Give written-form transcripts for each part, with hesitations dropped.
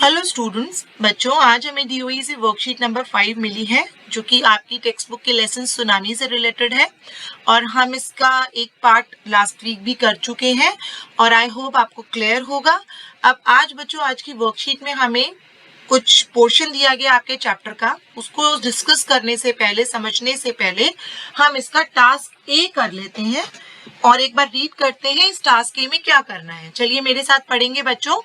Hello students, बच्चों आज हमें DOE से वर्कशीट नंबर 5 मिली है जो कि आपकी टेक्स्ट बुक के लेसन सुनामी से रिलेटेड है और हम इसका एक पार्ट लास्ट वीक भी कर चुके हैं और आई होप आपको क्लियर होगा। अब आज बच्चों आज की वर्कशीट में हमें कुछ पोर्शन दिया गया आपके चैप्टर का, उसको डिस्कस करने से पहले, समझने से पहले हम इसका टास्क ए कर लेते हैं और एक बार रीड करते हैं इस टास्क ए में क्या करना है। चलिए मेरे साथ पढ़ेंगे बच्चों।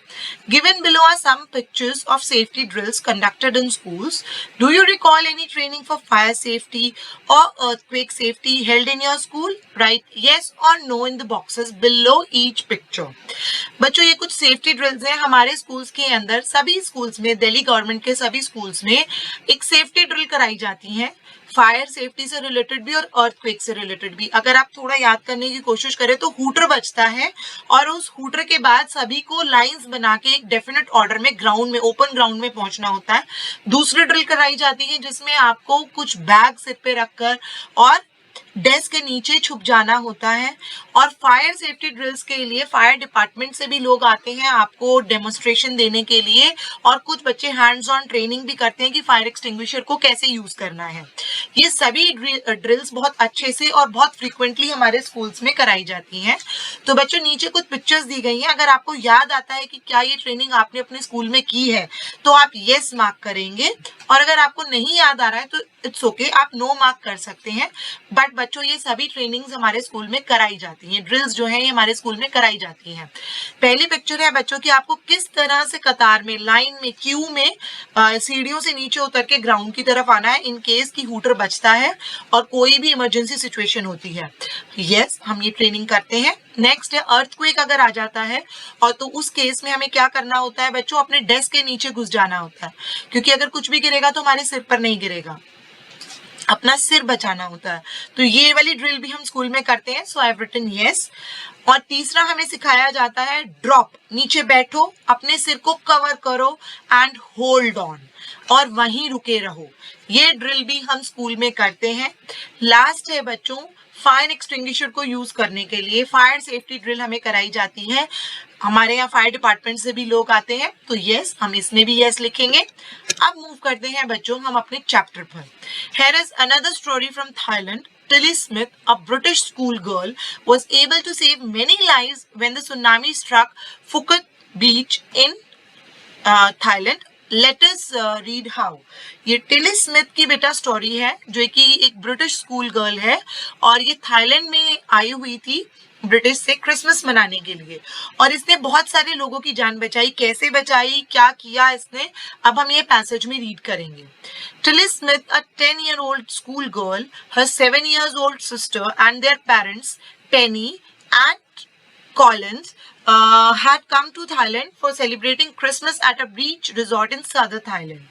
Given below are some pictures of safety drills conducted in schools. Do you recall any training for fire safety और earthquake safety held in your school? Write yes और no in the boxes below each picture. बच्चों ये कुछ safety drills हैं हमारे schools के अंदर। सभी स्कूल्स में, दिल्ली गवर्नमेंट के सभी स्कूल्स में एक सेफ्टी ड्रिल कराई जाती है, फायर सेफ्टी से रिलेटेड भी और अर्थक्वेक से रिलेटेड भी। अगर आप थोड़ा याद करने की कोशिश करें तो हूटर बजता है और उस हूटर के बाद सभी को लाइंस बना के एक डेफिनेट ऑर्डर में ग्राउंड में, ओपन ग्राउंड में पहुंचना होता है। दूसरी ड्रिल कराई जाती है जिसमें आपको कुछ बैग सिर पे रखकर और डेस्क के नीचे छुप जाना होता है। और फायर सेफ्टी ड्रिल्स के लिए फायर डिपार्टमेंट से भी लोग आते हैं आपको डेमोन्स्ट्रेशन देने के लिए और कुछ बच्चे हैंड्स ऑन ट्रेनिंग भी करते हैं कि फायर एक्सटिंग्विशर को कैसे यूज करना है। ये सभी ड्रिल्स बहुत अच्छे से और बहुत फ्रीक्वेंटली हमारे स्कूल्स में कराई जाती हैं। तो बच्चों नीचे कुछ पिक्चर्स दी गई हैं, अगर आपको याद आता है कि क्या ये ट्रेनिंग आपने अपने स्कूल में की है तो आप यस मार्क करेंगे और अगर आपको नहीं याद आ रहा है तो इट्स ओके, आप नो मार्क कर सकते हैं। बट बच्चों ये सभी ट्रेनिंग्स हमारे स्कूल में कराई जाती हैं, ड्रिल्स जो है ये हमारे स्कूल में कराई जाती हैं। पहली पिक्चर है बच्चों की आपको किस तरह से कतार में, लाइन में, क्यू में सीढ़ियों से नीचे उतर के ग्राउंड की तरफ आना है इन केस की हूटर बचता है और कोई भी इमरजेंसी सिचुएशन होती है। यस हम ये ट्रेनिंग करते हैं। नेक्स्ट है अर्थक्वेक अगर आ जाता है और तो उस केस में हमें क्या करना होता है बच्चों, अपने डेस्क के नीचे घुस जाना होता है क्योंकि अगर कुछ भी गिरेगा तो हमारे सिर पर नहीं गिरेगा, अपना सिर बचाना होता है। तो ये वाली ड्रिल भी हम स्कूल में करते हैं, सो आई हैव रिटन यस। और तीसरा हमें सिखाया जाता है ड्रॉप, नीचे बैठो, अपने सिर को कवर करो एंड होल्ड ऑन और वहीं रुके रहो। ये ड्रिल भी हम स्कूल में करते हैं। लास्ट है बच्चों फायर एक्सटिंग्विशर को यूज करने के लिए फायर सेफ्टी ड्रिल हमें कराई जाती है। हमारे यहाँ फायर डिपार्टमेंट से भी लोग आते हैं तो यस हम इसमें भी यस लिखेंगे। अब मूव करते हैं बच्चों हम अपने चैप्टर पर। Here is another story from Thailand. Tilly Smith, a British schoolgirl, was able to save many lives when the tsunami struck Phuket Beach in Thailand. Let us read how. ये Tilly Smith की बेटा story है जो कि एक British school girl है और ये थाईलैंड में आई हुई थी ब्रिटिश से क्रिसमस मनाने के लिए और इसने बहुत सारे लोगों की जान बचाई। कैसे बचाई, क्या किया इसने, अब हम ये पैसेज में रीड करेंगे। Tilly Smith, a 10-year-old school girl, her 7-year-old sister and their parents, Penny and Collins, had come to Thailand for celebrating Christmas at a beach resort in southern Thailand.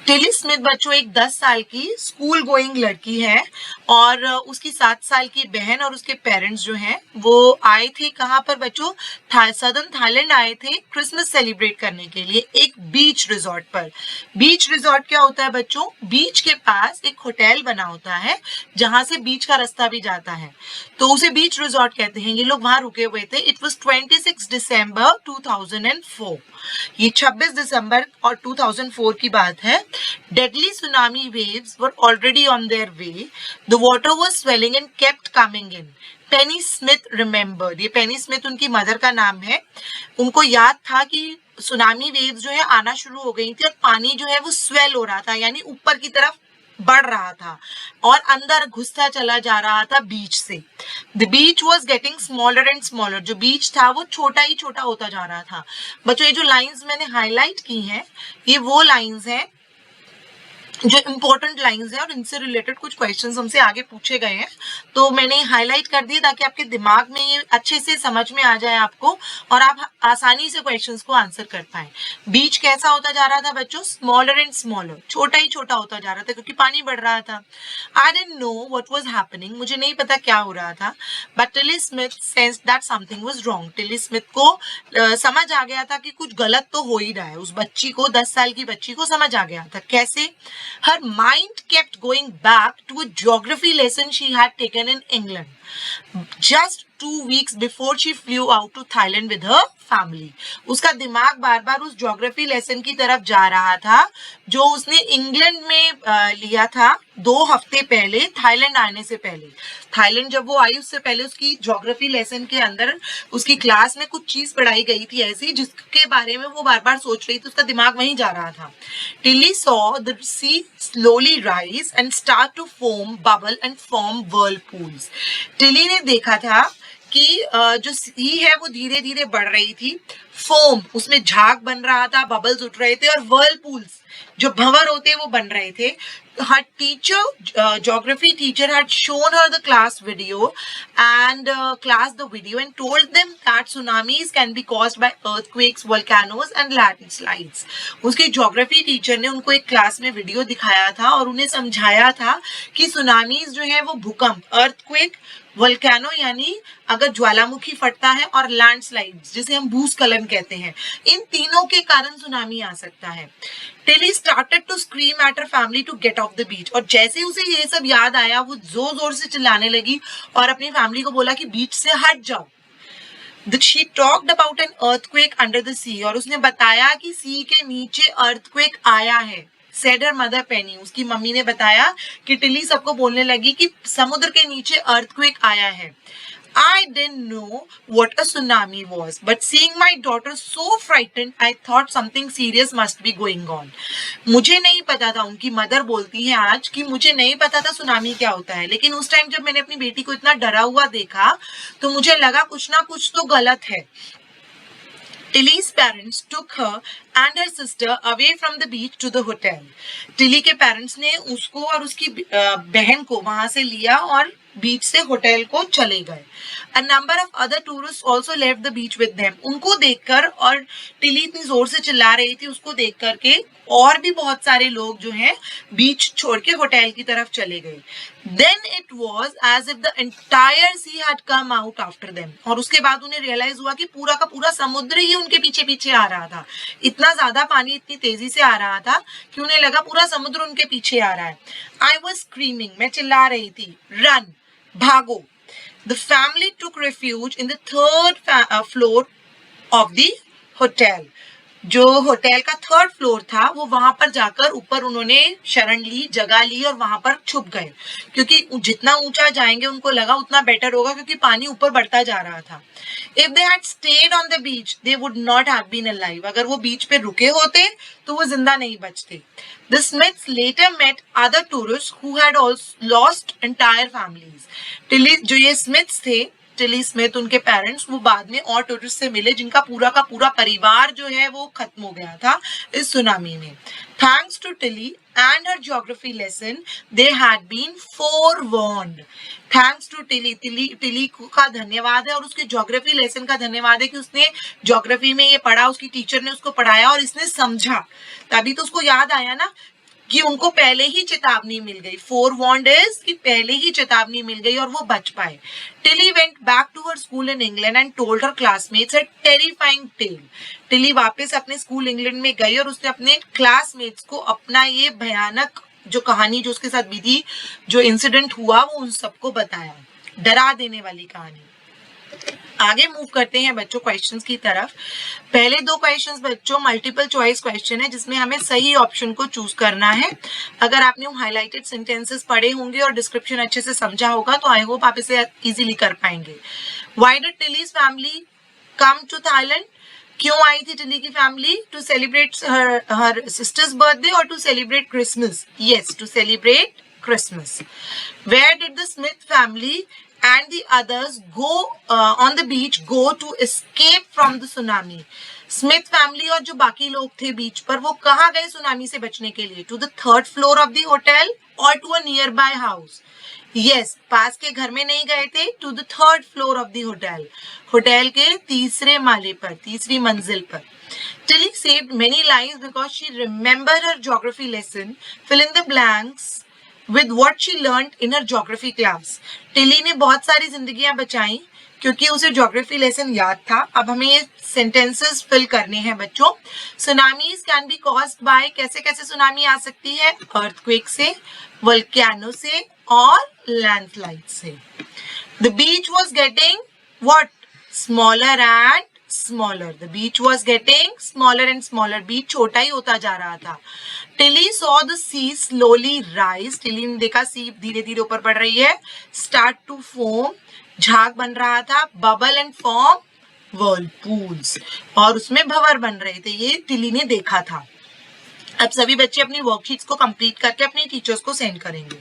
Tilly Smith बच्चों एक 10 साल की school going लड़की है और उसकी 7 साल की बहन और उसके पेरेंट्स जो हैं वो आए थे कहाँ पर बच्चों, सदर्न थाईलैंड आए थे क्रिसमस सेलिब्रेट करने के लिए एक बीच रिजॉर्ट पर। बीच रिजॉर्ट क्या होता है बच्चों, बीच के पास एक होटल बना होता है जहां से बीच का रास्ता भी जाता है तो उसे बीच रिजॉर्ट कहते हैं। ये लोग वहां रुके हुए थे। इट वॉज 26 दिसंबर 2004। ये 26 दिसंबर और 2004 की बात है। Deadly tsunami waves were already on their way. The water was swelling and kept coming in. Penny Smith remembered. ये पेनी स्मिथ उनकी मदर का नाम है। उनको याद था कि सुनामी वेव्स जो है आना शुरू हो गई थी और पानी जो है वो स्वेल हो रहा था, यानी ऊपर की तरफ बढ़ रहा था और अंदर घुसता चला जा रहा था बीच से। The beach was getting smaller and smaller. जो बीच था वो छोटा ही छोटा होता जा रहा था। बच्चों ये जो लाइंस मैंने हाईलाइट की हैं ये वो लाइंस हैं जो इंपॉर्टेंट लाइंस हैं और इनसे रिलेटेड कुछ क्वेश्चंस हमसे आगे पूछे गए हैं तो मैंने हाईलाइट कर दिए ताकि आपके दिमाग में ये अच्छे से समझ में आ जाए आपको और आप आसानी से क्वेश्चंस को आंसर कर पाए। बीच कैसा होता जा रहा था बच्चों, स्मॉलर एंड स्मॉलर, छोटा ही छोटा होता जा रहा था क्योंकि पानी बढ़ रहा था। I didn't know what was happening, मुझे नहीं पता क्या हो रहा था। But Tilly Smith sensed that something was wrong. Tilly Smith को समझ आ गया था कि कुछ गलत तो हो ही रहा है। उस बच्ची को, 10 साल की बच्ची को समझ आ गया था। कैसे? Her mind kept going back to a geography lesson she had taken in England just 2 weeks before she flew out to Thailand with her family. उसका दिमाग बार बार उस ज्योग्राफी लेसन की तरफ जा रहा था जो उसने इंग्लैंड में लिया था 2 हफ्ते पहले, थाईलैंड आने से पहले. थाईलैंड जब वो आई उससे पहले उसकी ज्योग्राफी लेसन के अंदर उसकी क्लास में कुछ चीज पढ़ाई गई थी ऐसी जिसके बारे में वो बार बार सोच रही थी, उसका दिमाग वहीं जा रहा था. Tilly saw the sea slowly rise and start to foam, bubble and form whirlpools. Tilly ने देखा था कि जो सी है वो धीरे धीरे बढ़ रही थी, फोम उसमें झाग बन रहा था, बबल्स उठ रहे थे और व्हर्लपूल्स जो भंवर होते वो बन रहे थे. Her teacher, geography teacher, had shown her the class video and told them that tsunamis can be caused by earthquakes, volcanoes and landslides. उसकी geography teacher ने उनको एक क्लास में वीडियो दिखाया था और उन्हें समझाया था कि सुनामीज जो है वो भूकंप, earthquake, वोल्केनो यानी अगर ज्वालामुखी फटता है और लैंडस्लाइड्स जिसे हम भूस्खलन कहते हैं, इन तीनों के कारण सुनामी आ सकता है. Tilly started to scream at her family to get off the beach. और जैसे उसे ये सब याद आया वो जोर जोर से चिल्लाने लगी और अपनी फैमिली को बोला कि बीच से हट जाओ. She talked about an earthquake under the sea. और उसने बताया कि सी के नीचे earthquake आया है. Said her mother Penny. उसकी मम्मी ने बताया कि टिली सबको बोलने लगी कि समुद्र के नीचे earthquake आया है. I didn't know what a tsunami was, but seeing my daughter so frightened, I thought something serious must be going on. मुझे नहीं पता था, उनकी मदर बोलती है आज कि मुझे नहीं पता था सुनामी क्या होता है, लेकिन उस टाइम जब मैंने अपनी बेटी को इतना डरा हुआ देखा तो मुझे लगा कुछ ना कुछ तो गलत है. Tilly's parents took her and her sister away from the beach to the hotel. Tilly के पेरेंट्स ने उसको और उसकी बहन को वहां से लिया और बीच से होटल को चले गए. A number of other tourists also left the beach with them. उनको देखकर और टिली इतनी जोर से चिल्ला रही थी उसको देख करके और भी बहुत सारे लोग जो हैं बीच छोड़ के होटल की तरफ चले गए. Then it was as if the entire sea had come out after them. और उसके बाद उन्हें रियलाइज हुआ कि पूरा का पूरा समुद्र ही उनके पीछे पीछे आ रहा था. इतना ज्यादा पानी इतनी तेजी से आ रहा था कि उन्हें लगा पूरा समुद्र उनके पीछे आ रहा है. I was screaming. मैं चिल्ला रही थी. Run. भागो. The family took refuge in the third floor of the hotel. जो होटल का 3rd फ्लोर था वो वहां पर जाकर ऊपर उन्होंने शरण ली, जगह ली और वहां पर छुप गए क्योंकि जितना ऊंचा जाएंगे उनको लगा उतना बेटर होगा क्योंकि पानी ऊपर बढ़ता जा रहा था. If they had stayed on the beach, they would not have been alive. अगर वो बीच पे रुके होते तो वो जिंदा नहीं बचते. The Smiths later met other tourists who had also lost entire families. जो ये स्मिथ्स थे, टिली स्मिथ उनके पेरेंट्स, वो बाद में और टूरिस्ट से मिले जिनका पूरा का पूरा परिवार जो है वो खत्म हो गया था इस सुनामी में. Thanks to Tilly and her geography lesson they had been forewarned. Thanks to Tilly. Tilly का धन्यवाद है और उसके ज्योग्राफी लेसन का धन्यवाद है कि उसने ज्योग्राफी में ये पढ़ा, उसकी टीचर ने उसको पढ़ाया और इसने समझा, तभी तो उसको याद आया ना कि उनको पहले ही चेतावनी मिल गई. forewarned is कि पहले ही चेतावनी मिल गई और वो बच पाए. Tilly went back to her school in England and told her classmates a terrifying tale. Tilly वापस अपने स्कूल इंग्लैंड में गई और उसने अपने क्लासमेट्स को अपना ये भयानक जो कहानी जो उसके साथ बीती, जो इंसिडेंट हुआ, वो उन सबको बताया. डरा देने वाली कहानी. आगे मूव करते हैं बच्चों क्वेश्चंस की तरफ. पहले 2 क्वेश्चंस बच्चों मल्टीपल चॉइस क्वेश्चन है जिसमें हमें सही ऑप्शन को चूज करना है. अगर आपने हाइलाइटेड सेंटेंसेस पढ़े होंगे और डिस्क्रिप्शन अच्छे से समझा होगा तो आई होप आप इसे इजीली कर पाएंगे. Why did Tilly's family come to Thailand? क्यों आई थी टिली की फैमिली? To celebrate her sister's birthday और to celebrate Christmas? Yes, to celebrate Christmas. Where did the Smith family and the others go on the beach go to escape from the tsunami? Smith family और जो बाकी लोग थे बीच पर वो कहाँ गए सुनामी से बचने के लिए? To the 3rd floor of the hotel और to a nearby house? Yes, पास के घर में नहीं गए थे, to the 3rd floor of the hotel, hotel के तीसरे माले पर, तीसरी मंजिल पर. Tilly saved many lives because she remembered her geography lesson. Fill in the blanks with what she learned in her geography class. Tilly ने बहुत सारी जिंदगियां बचाई क्योंकि उसे ज्योग्राफी लेसन याद था. अब हमें ये सेंटेंसेस फिल करने हैं बच्चों. Tsunamis can be caused by, कैसे कैसे सुनामी आ सकती है? अर्थक्वेक से, वोल्केनो से और लैंडस्लाइड से. The beach was getting what? Smaller and smaller. The beach was getting smaller and smaller. Beach छोटा ही होता जा रहा था. Tilly saw the sea slowly rise. Tilly ने देखा sea धीरे धीरे ऊपर बढ़ रही है. Start to foam. झाग बन रहा था. Bubble and form whirlpools. और उसमें भंवर बन रहे थे. ये टिली ने देखा था. अब सभी बच्चे अपनी वर्कशीट्स को कंप्लीट करके अपने टीचर्स को सेंड करेंगे.